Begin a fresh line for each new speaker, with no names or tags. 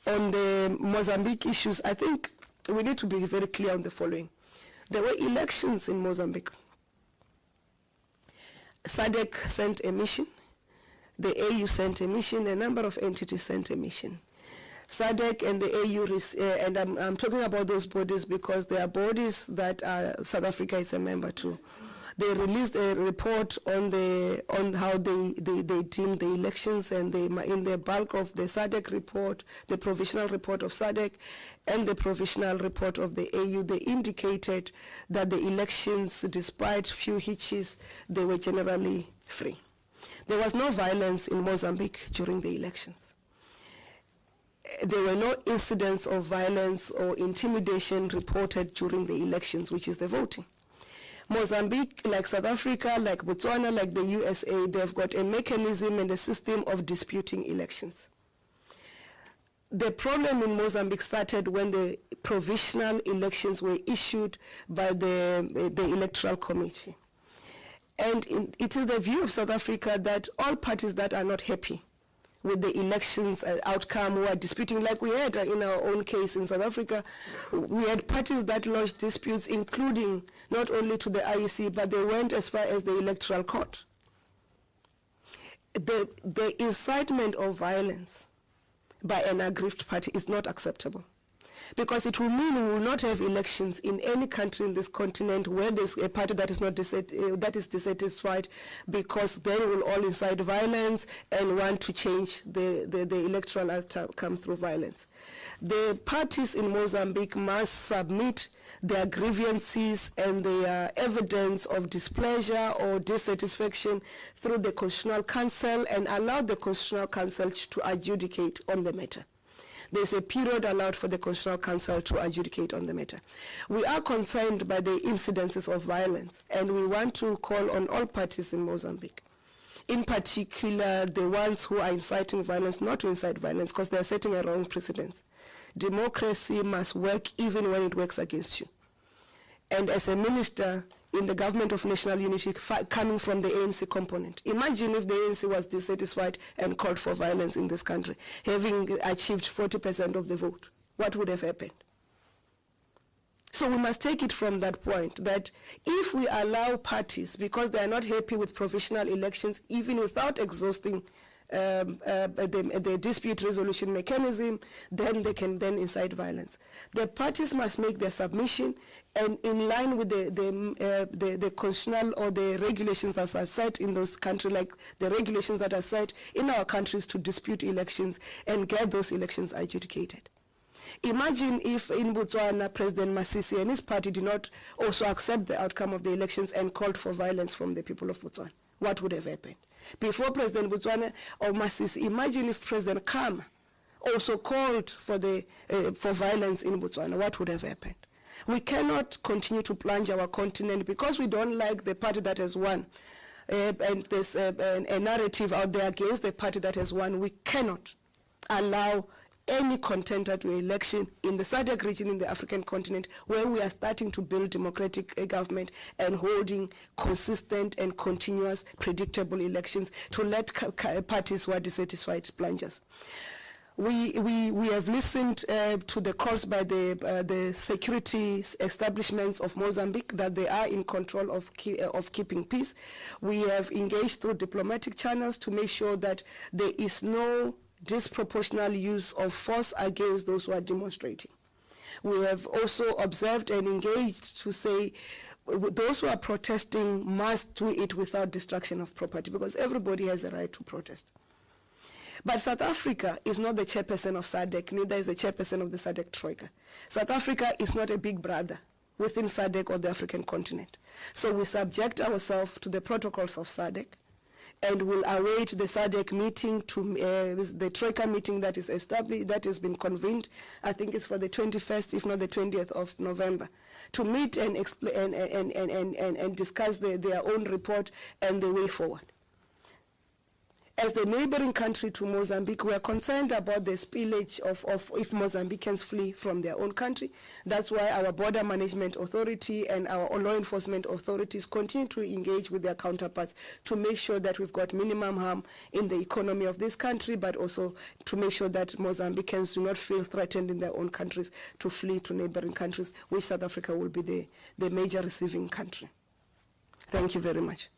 on the Mozambique issues, I think we need to be very clear on the following. There were elections in Mozambique. SADC sent a mission, the AU sent a mission, a number of entities sent a mission. SADC and the AU, and I'm talking about those bodies because they are bodies that South Africa is a member to. They released a report on how they deemed the elections, and in the bulk of the SADC report, the provisional report of SADC and the provisional report of the AU, they indicated that the elections, despite few hitches, they were generally free. There was no violence in Mozambique during the elections. There were no incidents of violence or intimidation reported during the elections, which is the voting. Mozambique, like South Africa, like Botswana, like the USA, they've got a mechanism and a system of disputing elections. The problem in Mozambique started when the provisional elections were issued by the Electoral Committee. And it is the view of South Africa that all parties that are not happy with the elections outcome who are disputing, like we had in our own case in South Africa, we had parties that lodged disputes, including not only to the IEC, but they went as far as the Electoral Court. The incitement of violence by an aggrieved party is not acceptable, because it will mean we will not have elections in any country in this continent where there's a party that is not dissatisfied, because then we will all incite violence and want to change the electoral outcome through violence. The parties in Mozambique must submit their grievances and their evidence of displeasure or dissatisfaction through the Constitutional Council and allow the Constitutional Council to adjudicate on the matter. There's a period allowed for the Constitutional Council to adjudicate on the matter. We are concerned by the incidences of violence, and we want to call on all parties in Mozambique, in particular the ones who are inciting violence, not to incite violence, because they're setting a wrong precedence. Democracy must work even when it works against you. And as a minister in the government of national unity coming from the ANC component, imagine if the ANC was dissatisfied and called for violence in this country, having achieved 40% of the vote. What would have happened? So we must take it from that point, that if we allow parties, because they are not happy with provisional elections, even without exhausting the dispute resolution mechanism, then they can then incite violence. The parties must make their submission, and in line with the constitutional or the regulations that are set in those countries, like the regulations that are set in our countries to dispute elections and get those elections adjudicated. Imagine if in Botswana, President Masisi and his party did not also accept the outcome of the elections and called for violence from the people of Botswana. What would have happened? Before President Botswana or Masisi, imagine if President Khama also called for violence in Botswana. What would have happened? We cannot continue to plunge our continent because we don't like the party that has won. And there's a narrative out there against the party that has won. We cannot allow any contender to election in the SADC region in the African continent, where we are starting to build democratic government and holding consistent and continuous predictable elections, to let parties who are dissatisfied plunge. We have listened to the calls by the security establishments of Mozambique that they are in control of keeping peace. We have engaged through diplomatic channels to make sure that there is no disproportional use of force against those who are demonstrating. We have also observed and engaged to say those who are protesting must do it without destruction of property, because everybody has a right to protest. But South Africa is not the chairperson of SADC, neither is the chairperson of the SADC Troika. South Africa is not a big brother within SADC or the African continent. So we subject ourselves to the protocols of SADC, and will await the SADC meeting, the Troika meeting that is established, that has been convened. I think it's for the 21st, if not the 20th of November, to meet and explain and discuss their own report and the way forward. As the neighboring country to Mozambique, we are concerned about the spillage of if Mozambicans flee from their own country. That's why our Border Management Authority and our law enforcement authorities continue to engage with their counterparts to make sure that we've got minimum harm in the economy of this country, but also to make sure that Mozambicans do not feel threatened in their own countries to flee to neighboring countries, which South Africa will be the major receiving country. Thank you very much.